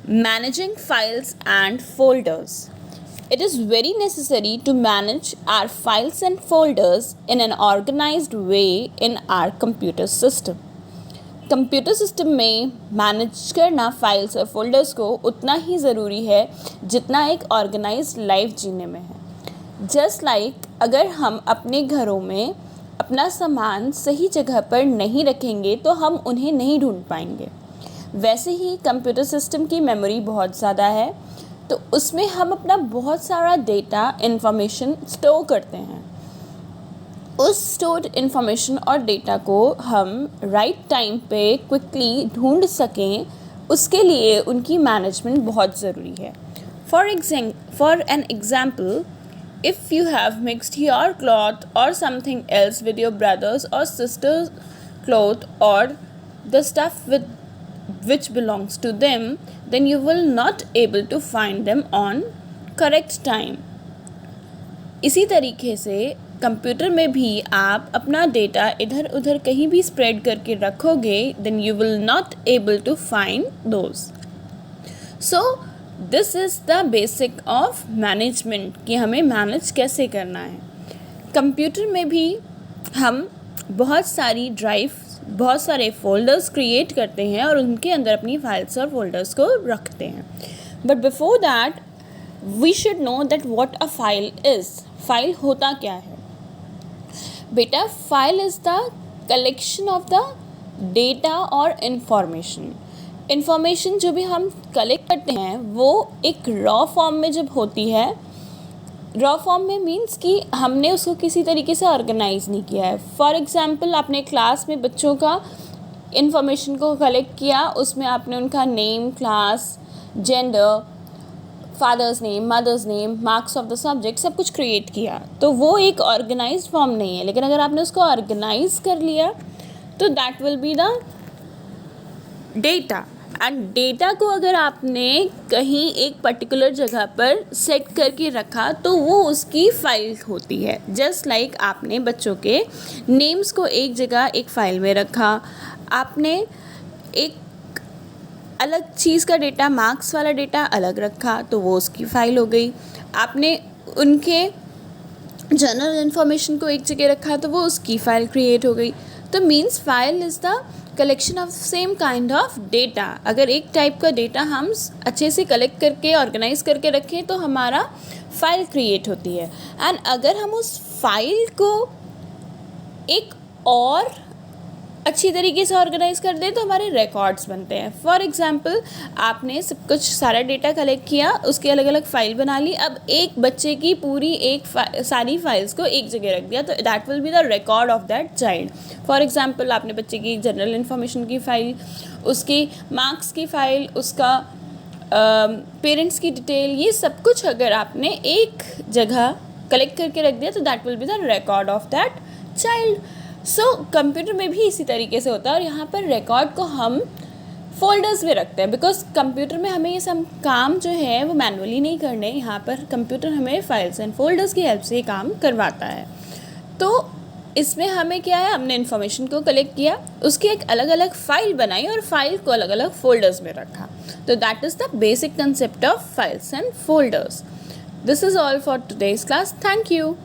Managing files and folders. It is very necessary to manage our files and folders in an organized way in our computer system. Computer system में manage करना files और folders को उतना ही ज़रूरी है जितना एक ऑर्गेनाइज्ड लाइफ जीने में है. जस्ट लाइक अगर हम अपने घरों में अपना सामान सही जगह पर नहीं रखेंगे तो हम उन्हें नहीं ढूंढ पाएंगे. वैसे ही कंप्यूटर सिस्टम की मेमोरी बहुत ज़्यादा है, तो उसमें हम अपना बहुत सारा डेटा इंफॉर्मेशन स्टोर करते हैं. उस स्टोर्ड इंफॉर्मेशन और डेटा को हम राइट टाइम पे क्विकली ढूंढ सकें, उसके लिए उनकी मैनेजमेंट बहुत ज़रूरी है. For an example, if you have mixed your cloth or something else with your brother's or sister's cloth or the stuff which belongs to them, then you will not able to find them on correct time. इसी तरीके से computer में भी आप अपना data इधर उधर कहीं भी स्प्रेड करके रखोगे, then you will not able to find those. So this is the basic of management कि हमें मैनेज कैसे करना है. कंप्यूटर में भी हम बहुत सारी ड्राइव, बहुत सारे फोल्डर्स क्रिएट करते हैं और उनके अंदर अपनी फाइल्स और फोल्डर्स को रखते हैं. But before that we should know that what a file is. File होता क्या है बेटा? File is the collection of the data और इन्फॉर्मेशन जो भी हम कलेक्ट करते हैं वो एक रॉ फॉर्म में जब होती है. रॉ फॉर्म में मीन्स कि हमने उसको किसी तरीके से ऑर्गेनाइज नहीं किया है. फॉर एग्जांपल, आपने क्लास में बच्चों का इन्फॉर्मेशन को कलेक्ट किया, उसमें आपने उनका name, class, gender, father's name, mother's name, marks of the subject, सब कुछ क्रिएट किया. तो वो एक ऑर्गेनाइज्ड फॉर्म नहीं है. लेकिन अगर आपने उसको ऑर्गेनाइज कर लिया तो that will be the data. And data को अगर आपने कहीं एक पर्टिकुलर जगह पर सेट करके रखा तो वो उसकी फ़ाइल होती है. जस्ट लाइक आपने बच्चों के नेम्स को एक जगह एक फ़ाइल में रखा, आपने एक अलग चीज़ का डेटा, मार्क्स वाला डेटा अलग रखा, तो वो उसकी फ़ाइल हो गई. आपने उनके जनरल इन्फॉर्मेशन को एक जगह रखा तो वो उसकी फ़ाइल क्रिएट हो गई. तो means file is the collection of same kind of data. अगर एक टाइप का डेटा हम अच्छे से कलेक्ट करके ऑर्गेनाइज करके रखें तो हमारा फाइल क्रिएट होती है. एंड अगर हम उस फाइल को एक और अच्छी तरीके से ऑर्गेनाइज कर दें तो हमारे रिकॉर्ड्स बनते हैं. फॉर एग्जांपल, आपने सब कुछ सारा डेटा कलेक्ट किया, उसकी अलग अलग फ़ाइल बना ली. अब एक बच्चे की पूरी सारी फाइल्स को एक जगह रख दिया तो that will be the record of that child. For example, आपने बच्चे की जनरल इन्फॉर्मेशन की फ़ाइल, उसकी मार्क्स की फ़ाइल, उसका पेरेंट्स की डिटेल, ये सब कुछ अगर आपने एक जगह कलेक्ट करके रख दिया तो that will be the record of that child. So computer में भी इसी तरीके से होता है. और यहाँ पर रिकॉर्ड को हम फोल्डर्स में रखते हैं बिकॉज कंप्यूटर में हमें ये सब काम जो है वो मैनुअली नहीं करने. यहाँ पर कंप्यूटर हमें फाइल्स एंड फोल्डर्स की हेल्प से ये काम करवाता है. तो इसमें हमें क्या है, हमने इन्फॉर्मेशन को कलेक्ट किया, उसकी एक अलग अलग फ़ाइल बनाई और फाइल को अलग अलग फोल्डर्स में रखा. तो that is the basic concept of files and folders. This is all for today's class. Thank you.